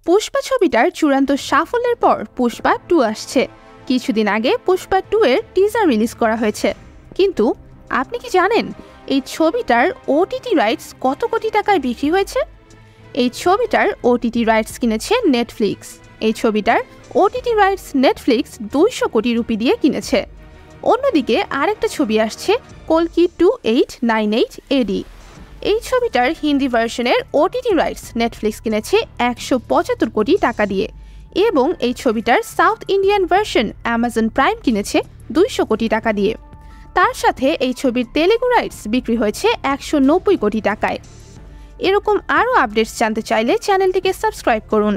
পুষ্পা ছবিটার চূড়ান্ত সাফল্যের পর পুষ্পা 2 আসছে। কিছুদিন আগে পুষ্পা 2 এর টিজার রিলিজ করা হয়েছে। কিন্তু আপনি কি জানেন এই ছবিটার ওটিটি রাইটস কত কোটি টাকায় বিক্রি হয়েছে? এই ছবিটার ওটিটি রাইটস কিনেছে নেটফ্লিক্স। এই ছবিটার ওটিটি রাইটস নেটফ্লিক্স 200 কোটি রুপি দিয়ে কিনেছে। অন্যদিকে আরেকটা ছবি আসছে কল্কি 2898 এডি। এই ছবিটার হিন্দি ভার্সনের ওটিটি রাইটস নেটফ্লিক্স কিনেছে 175 কোটি টাকা দিয়ে এবং এই ছবিটার south Indian version Amazon prime কিনেছে 200 কোটি টাকা দিয়ে। তার সাথে এই ছবির তেলেগু রাইটস বিক্রি হয়েছে 190 কোটি টাকায়। এরকম আরও আপডেটস জানতে চাইলে চ্যানেলটিকে সাবস্ক্রাইব করুন।